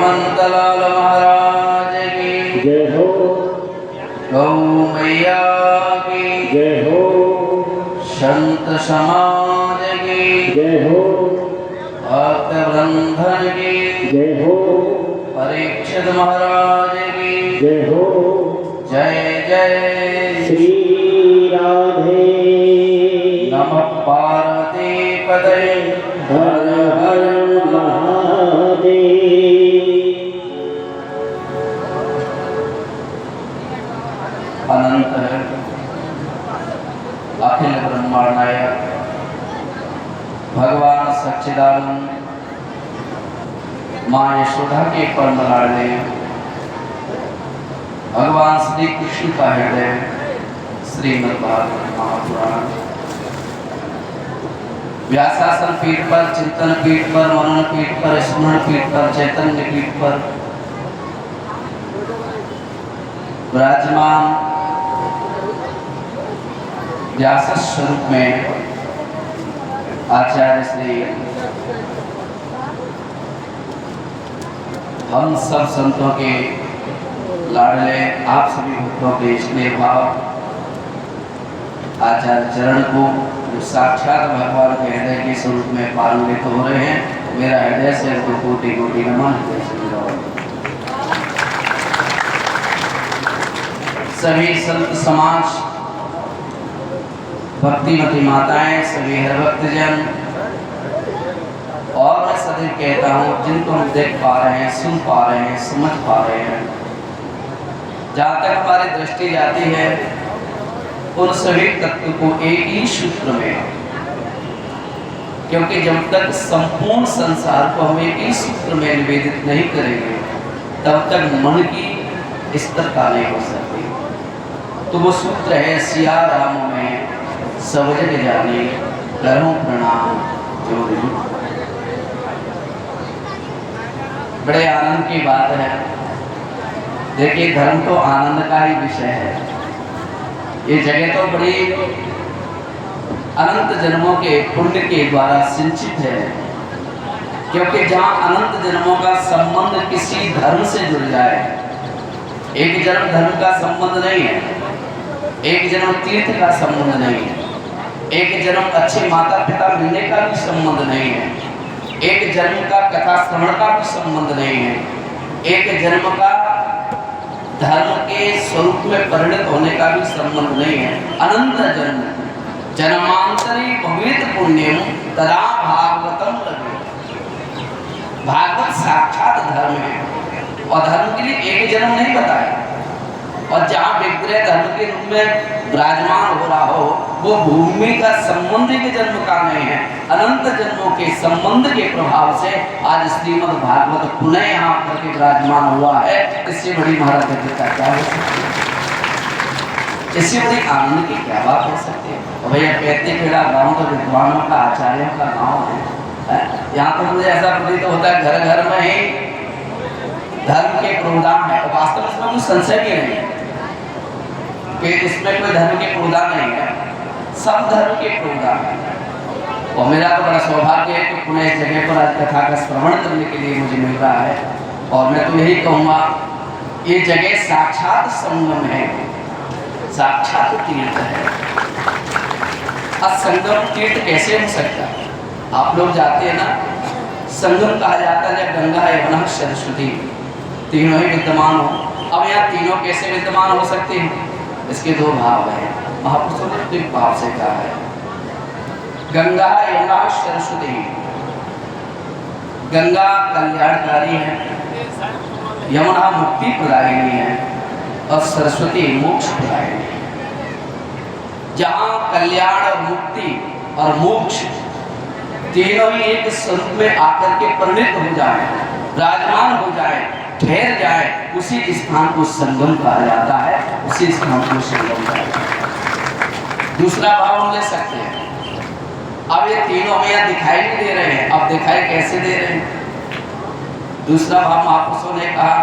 हेमंतलाल महाराज की जय हो। गौ मैया की जय हो। संत समाज की जय हो। भक्त बंधन की जय हो। परीक्षित महाराज की जय हो। जय जय श्री राधे। नमः पार्वती पतये हर हर महादेव। अनंत है अखिल ब्रह्मांड नायक भगवान सच्चिदानंद माँ यशोदा के परम लाडले भगवान श्री कृष्ण का हृदय श्रीमद् भागवत महापुराण व्यासासन पीठ पर, चिंतन पीठ पर, मनन पीठ पर, स्मरण पीठ पर, चैतन्य पीठ पर विराजमान व्यास स्वरूप में आचार्य श्री हम सब संतों के लाडले आप सभी भक्तों के स्नेह भाव आचार्य चरण को जो साक्षात भगवान के हृदय के स्वरूप में पारंगित हो रहे हैं, मेरा हृदय से उनको कोटि कोटि नमन। सभी संत समाज, भक्तिमती माताएं, सभी हर भक्तजन, और मैं सदैव कहता हूँ जिनको हम देख पा रहे हैं, सुन पा रहे हैं, समझ पा रहे हैं, जहाँ तक हमारी दृष्टि जाती है उन सभी तत्व को एक ही सूत्र में, क्योंकि जब तक संपूर्ण संसार को हम एक ही सूत्र में निवेदित नहीं करेंगे तब तक मन की स्थिरता नहीं हो सकती। तो वो सूत्र है सिया राम में सब जग जाने करो प्रणाम जोड़ी। बड़े आनंद की बात है। देखिए धर्म तो आनंद का ही विषय है। ये जगह तो बड़ी अनंत जन्मों के पुण्य के द्वारा सिंचित है, क्योंकि जहाँ अनंत जन्मों का संबंध किसी धर्म से जुड़ जाए, एक जन्म धर्म का संबंध नहीं है, एक जन्म तीर्थ का संबंध नहीं है, एक जन्म अच्छे माता पिता मिलने का भी संबंध नहीं है, एक जन्म का कथा श्रवण का भी संबंध नहीं है, एक जन्म का धर्म के स्वरूप में परिणत होने का भी संबंध नहीं है। अनंत जन्म जन्मांतरी भवित पुण्यम तदा भागवतम लगे। भागवत साक्षात धर्म है और धर्म के लिए एक जन्म नहीं बताया। और जहाँ विग्रह धर्म के रूप में विराजमान हो रहा हो वो भूमि का संबंध के जन्म का नहीं है, अनंत जन्मों के संबंध के प्रभाव से आज श्रीमद् भागवत पुनः यहाँ पर के विराजमान हुआ है। इससे बड़ी महाराजता क्या हो सकती है, इससे बड़ी आनंद की क्या बात हो सकती है। और भैया कहते खेड़ा गाँव तो विद्वानों का, आचार्यों का गाँव है। यहाँ तो मुझे ऐसा प्रतीत होता है घर घर में ही धर्म के प्रोग्राम है। वास्तव में इसमें कुछ संशय भी नहीं है कि इसमें कोई धर्म के प्रोग्राम नहीं है, सब धर्म के प्रोग्राम है। और मेरा तो बड़ा सौभाग्य है कि पुनः इस जगह पर आज कथा का श्रवण करने के लिए मुझे मिल रहा है। और मैं तो यही कहूँगा ये जगह साक्षात संगम है, साक्षात तीर्थ है। अब संगम तीर्थ कैसे हो सकता है? आप लोग जाते हैं ना, संगम कहा जाता है जब गंगा यमुना सरस्वती तीनों ही विद्यमान हो। अब यहाँ तीनों कैसे विद्यमान हो सकते हैं? इसके दो भाव हैं। महापुरुषों ने तीन भाव से कहा है, गंगा यमुना सरस्वती। गंगा कल्याणकारी है, यमुना मुक्ति प्रदायिनी है और सरस्वती मोक्ष प्रदायिनी है। जहाँ कल्याण और मुक्ति और मोक्ष तीनों ही एक स्वरूप में आकर के परिणित हो जाए, विराजमान हो जाए, ठहर जाए, उसी स्थान को संगम कहा जाता है, उसी स्थान को संगम कहा जाता है। दूसरा भाव हम ले सकते हैं। अब ये तीनों हमें यहाँ दिखाई नहीं दे रहे हैं, अब दिखाई कैसे दे रहे हैं? दूसरा भाव महापुरुषों ने कहा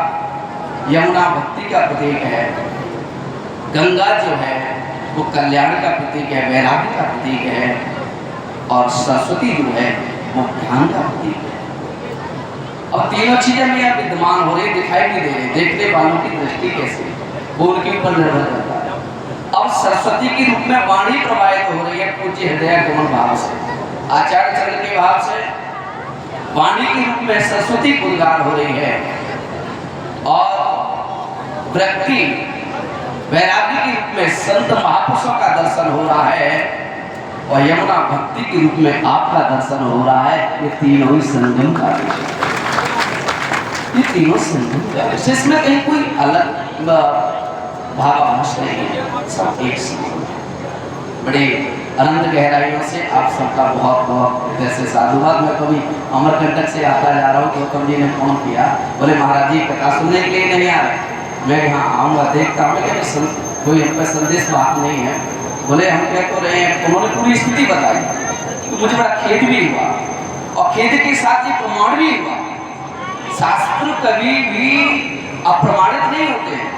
यमुना भक्ति का प्रतीक है, गंगा जो है वो कल्याण का प्रतीक है, वैराग्य का प्रतीक है, और सरस्वती जो है वो ज्ञान का प्रतीक है। और तीनों चीजें में यहाँ विद्यमान हो रही, दिखाई नहीं दे रही, देखने वालों की दृष्टि कैसे वो उनके ऊपर निर्भर करता है। अब सरस्वती के रूप में वाणी प्रवाहित हो रही है पूज्य हृदय कमल भाव से, आचार्य चरण के भाव से वाणी के रूप में सरस्वती गुणगान हो रही है, और व्यक्ति वैराग्य के रूप में संत महापुरुषों का दर्शन हो रहा है, और यमुना भक्ति के रूप में आपका दर्शन हो रहा है। ये तीनों ही संगम का विषय, ये तीनों संगम का विषय, इसमें कहीं कोई अलग भावाभास नहीं है, सब एक संगम है। बड़े अनंत गहराइयों से आप सबका बहुत बहुत जैसे साधुवाद। मैं कभी अमरकंटक से आता जा रहा हूँ तो गौतम जी ने फोन किया, बोले महाराज जी कथा सुनने के लिए नहीं आ रहे। मैं यहाँ आऊँगा, देखता हूँ कि कोई हम पे संदेश बात नहीं है। बोले हम कह तो रहे हैं, उन्होंने पूरी स्थिति बताई तो मुझे बड़ा खेद भी हुआ, और खेद के साथ ही प्रमाण भी हुआ। शास्त्र कभी भी अप्रमाणित नहीं होते हैं।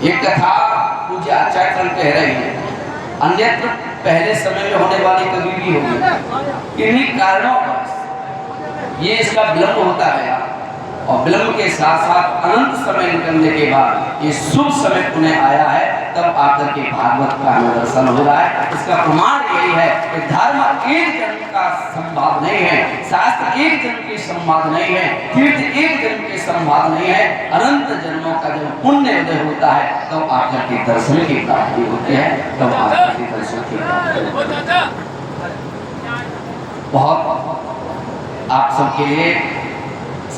एक कथा पूज्य आचार्य कह रहे हैं, अन्यत्र पहले समय में होने वाली कभी भी होगी, किन्हीं कारणों पर ये इसका विलंब होता गया, और विलंब के साथ साथ अनंत समय निकलने के बाद ये शुभ समय पुनः आया है, तब आकर के भागवत का हमें दर्शन हो रहा है। इसका प्रमाण यही है कि धर्म एक जन्म का संवाद नहीं है, शास्त्र एक जन्म की संवाद नहीं है, तीर्थ एक जन्म के संवाद नहीं है। अनंत जन्मों का जब पुण्य उदय होता है तब आकर के दर्शन की प्राप्ति होती है, तब आकर के दर्शन की प्राप्ति। बहुत आप सबके लिए,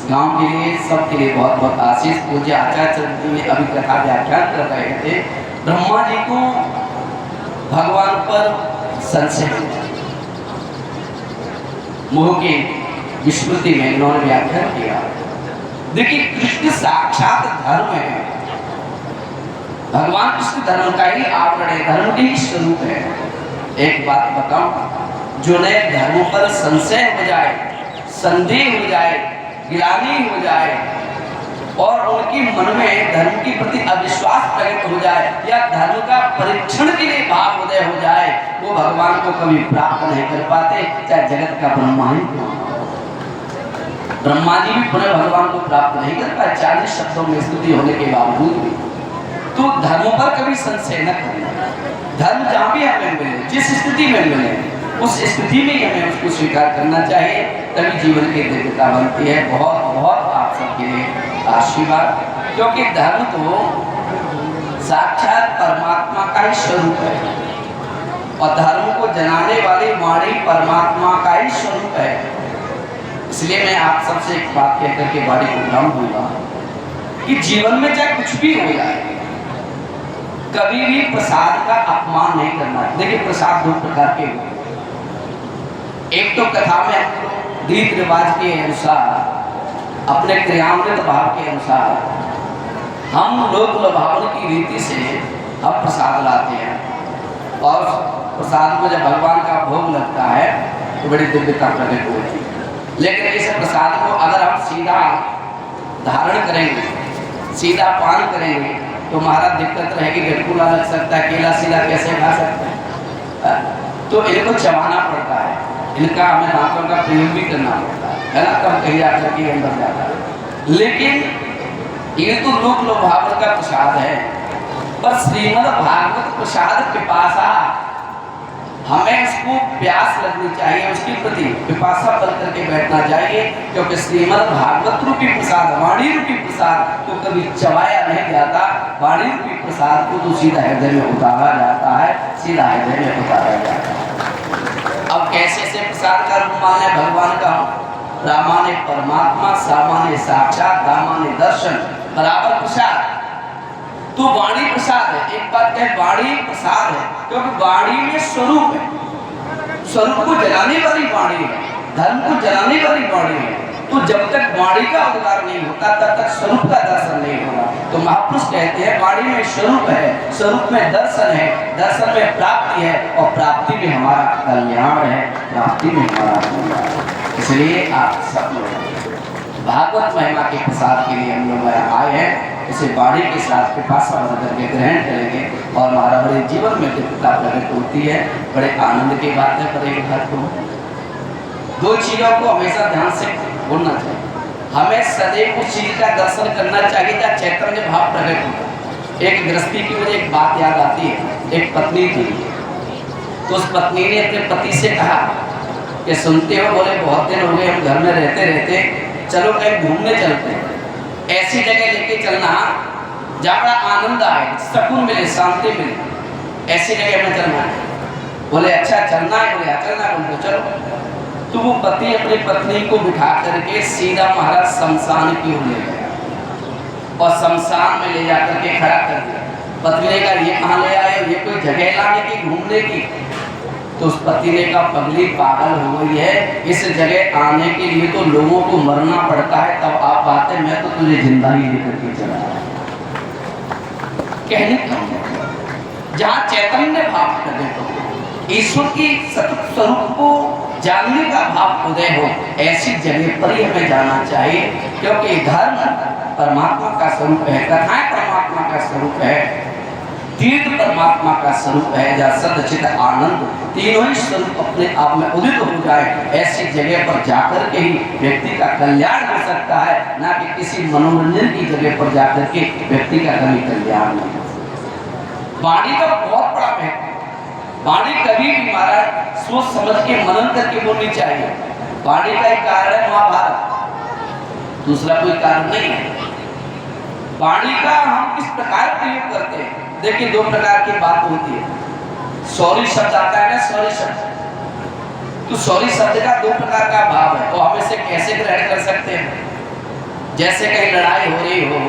गांव के लिए, सबके लिए बहुत बहुत आशीष। पूज्य आचार्य चरण जी ने अभी कथा व्याख्यान कर रहे थे, ब्रह्मा जी को भगवान पर संशय, मोह की विस्मृति में इन्होंने व्याख्यान किया। देखिए कृष्ण साक्षात धर्म है, भगवान कृष्ण धर्म का ही आवरण है, धर्म के ही स्वरूप है। एक बात बताऊं, जो नए धर्मों पर संशय हो जाए, संदेह हो जाए, गिलानी हो जाए, और उनकी मन में धर्म के प्रति अविश्वास प्रकट हो जाए, या धर्म का परीक्षण के लिए भाव उदय हो जाए, वो भगवान को कभी प्राप्त नहीं कर पाते, चाहे जगत का ब्रह्मा ही क्यों। ब्रह्मा जी भी पुनः भगवान को प्राप्त नहीं कर पाए 40 शब्दों में स्तुति होने के बावजूद भी। तो धर्मों पर कभी संशय न करना, धर्म जहाँ भी हमें मिले, जिस स्थिति में मिले, उस स्थिति में हमें उसको स्वीकार करना चाहिए, तभी जीवन की दिव्यता बनती है। बहुत बहुत आप सबके लिए आशीर्वाद, क्योंकि धर्म तो साक्षात परमात्मा का ही स्वरूप है, और धर्म को जनाने वाली वाणी परमात्मा का ही स्वरूप है। इसलिए मैं आप सबसे एक बात कहकर के वाणी को विराम दूंगा कि जीवन में चाहे कुछ भी हो जाए, कभी भी प्रसाद का अपमान नहीं करना है। देखिए प्रसाद दो प्रकार के होते हैं, एक तो कथा में हम लोग रीत रिवाज के अनुसार, अपने क्रियान्वित भाव के अनुसार, हम लोक लुभावन की रीति से हम प्रसाद लाते हैं, और प्रसाद को जब भगवान का भोग लगता है तो बड़ी दिव्यता प्रकट होती है। लेकिन इस प्रसाद को अगर हम सीधा धारण करेंगे, सीधा पान करेंगे, तो हमारा दिक्कत रहेगी, गटकुला लग सकता है, केला सीधा कैसे खा सकते हैं, तो इनको चबाना पड़ता है, इनका हमें दांतों का प्रयोग भी करना पड़ता है ना, तब कहीं जाकर के अंदर जाता है। लेकिन ये तो लोक लुभावन का प्रसाद है, पर श्रीमद् भागवत प्रसाद पिपासा, हमें इसको प्यास लगनी चाहिए, उसके प्रति पिपासा बन करके बैठना चाहिए, क्योंकि श्रीमद् भागवत रूपी प्रसाद, वाणी रूपी प्रसाद तो कभी चबाया नहीं जाता। वाणी रूपी प्रसाद को तो सीधा हृदय में उतारा जाता है, सीधा हृदय में उतारा जाता है। अब कैसे से प्रसाद का रूप माने भगवान का, रामाने परमात्मा, सामान्य साक्षात, दामाने दर्शन, बराबर प्रसाद। तो वाणी प्रसाद है, एक बात कहे वाणी प्रसाद है, क्योंकि वाणी में स्वरूप है, स्वरूप को जलाने वाली वाणी है, धर्म को जलाने वाली वाणी है। तो जब तक वाणी का उद्गार नहीं होता तब तक स्वरूप का दर्शन नहीं होगा। तो महापुरुष कहते हैं वाणी में स्वरूप है, स्वरूप में दर्शन है, दर्शन में प्राप्ति है, और प्राप्ति में हमारा कल्याण है, प्राप्ति में हमारा कल्याण है। इसलिए आप सब लोग भागवत महिमा के प्रसाद के लिए हम लोग आए हैं, इसे वाणी के साथ पिपासा बन करके ग्रहण करेंगे, और हमारा बड़े जीवन में दिव्यता प्रकट होती है। बड़े आनंद की बात है। पर एक बात को, दो चीज़ों को हमेशा ध्यान से बोलना चाहिए। हमें सदैव उस चीज का दर्शन करना चाहिए जहाँ चैतन्य भाव प्रकट हो। एक गृहस्थी की मुझे एक बात याद आती है। एक पत्नी थी, तो उस पत्नी ने अपने पति से कहा कि सुनते हो, बोले बहुत दिन हो गए हम घर में रहते रहते, चलो कहीं घूमने चलते हैं, ऐसी जगह लेके चलना जहाँ बड़ा आनंद आए, सुकून मिले, शांति मिले, ऐसी जगह में चलना है। बोले अच्छा चलना है, बोले चलना है, बोले चलो। तो वो पति अपनी पत्नी को बिठा करके सीधा महाराज शमशान की ओर ले गया और शमशान में ले जाकर के खड़ा कर दिया। पत्नी ने कहा ये कहाँ ले आए, ये कोई जगह लाने की, घूमने की? तो उस पति ने कहा पगली पागल हो गई है, इस जगह आने के लिए तो लोगों को मरना पड़ता है, तब आप आते, मैं तो तुझे जिंदा ही लेकर के चला आया। कहने का जहाँ चैतन्य भाव प्रकट हो, ईश्वर की सतत स्वरूप को जानने का भाव उदय हो, ऐसी जगह पर ही हमें जाना चाहिए, क्योंकि धर्म परमात्मा का स्वरूप है, कथाएं परमात्मा का स्वरूप है, तीर्थ परमात्मा का स्वरूप है, जहाँ सच्चित आनंद तीनों ही स्वरूप अपने आप में उदित हो जाए, ऐसी जगह पर जाकर के ही व्यक्ति का कल्याण हो सकता है, ना कि किसी मनोरंजन की जगह पर जाकर के व्यक्ति का कभी कल्याण नहीं। वाणी का बहुत बड़ा महत्व, वाणी कभी भी महाराज सोच समझ के मनन करके बोलनी चाहिए। वाणी का एक कारण है महाभारत, दूसरा कोई कारण नहीं है। वाणी का हम किस प्रकार प्रयोग करते हैं, देखिए दो प्रकार की बात होती है। सॉरी शब्द आता है ना, सॉरी शब्द, तो सॉरी शब्द का दो प्रकार का भाव है, तो हम इसे कैसे ग्रहण कर सकते हैं? जैसे कहीं लड़ाई हो रही हो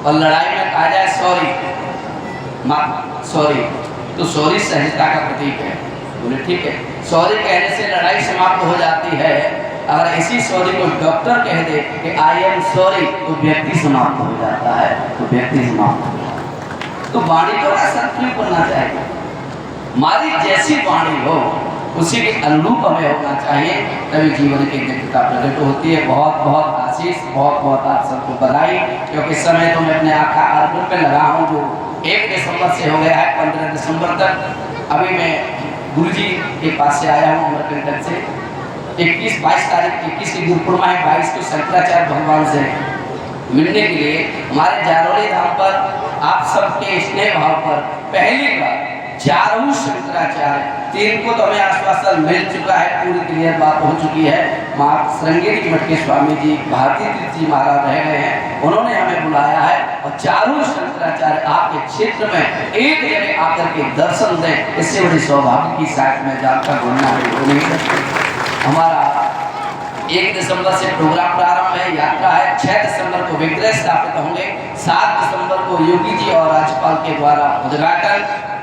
और लड़ाई में कहा जाए सॉरी, सॉरी, तो सॉरी सहजता का प्रतीक है, बोले ठीक है। सॉरी कहने से लड़ाई समाप्त हो जाती है। अगर इसी सॉरी को डॉक्टर कह दे कि आई एम सॉरी, तो व्यक्ति समाप्त हो जाता है, तो व्यक्ति समाप्त हो जाता है। तो वाणी को संतुलित करना चाहिए, हमारी जैसी वाणी हो उसी के अनुरूप हमें होना चाहिए, तभी जीवन की दिव्यता प्रकट होती है। बहुत बहुत आशीष, बहुत बहुत आप सबको बधाई, क्योंकि समय तो मैं अपने आका अर्पण पे लगा हूँ, जो 1 दिसंबर से हो गया है 15 दिसंबर तक। अभी मैं गुरुजी के पास से आया हूँ अमरकंटक से, 21 तारीख 21 की गुरु पूर्णिमा है, 22 को शंकराचार्य भगवान से मिलने के लिए हमारे जारोली धाम पर आप सबके स्नेह भाव पर पहली बार 4 शंकराचार्य, 3 को तो हमें आश्वासन मिल चुका है, पूरी क्लियर बात हो चुकी है। माँ श्रृंगेरी मठ के स्वामी जी भारती तीर्थ जी महाराज रह गए हैं, उन्होंने हमें बुलाया है और 4 शंकराचार्य आपके क्षेत्र में एक जगह आकर के दर्शन दें, इससे बड़ी सौभाग्य की साथ में जानकर बोलना है। हमारा 1 दिसंबर से प्रोग्राम प्रारंभ है, यात्रा है, 6 दिसंबर को विग्रह स्थापित होंगे, 7 दिसंबर को योगी जी और राज्यपाल के द्वारा उद्घाटन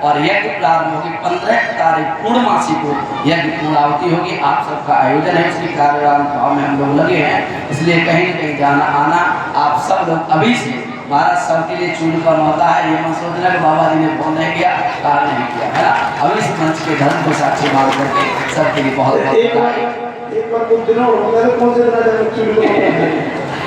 और यज्ञ प्रारंभ होगी, 15 तारीख पूर्णमासी को यज्ञ पूर्णावती होगी। आप सबका आयोजन है, उसकी कार्यभाव में हम लोग लगे हैं, इसलिए कहीं न कहीं जाना आना आप सब लोग अभी से महाराज सबके लिए चूड़कर होता है। ये मत सोचना कि बाबा जी ने फोन नहीं किया, कार्य नहीं किया, है ना। अभी इस मंच के धर्म को साक्षी मान करके सबके लिए बहुत बहुत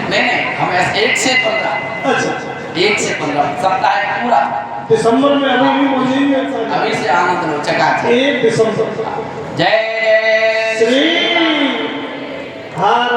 नहीं, हम 1 से 15, अच्छा 1 से 15 सप्ताह पूरा दिसंबर में अभी भी मौजूद, अभी से आनंद लो चकाचक। 1 दिसंबर। जय जय श्री हर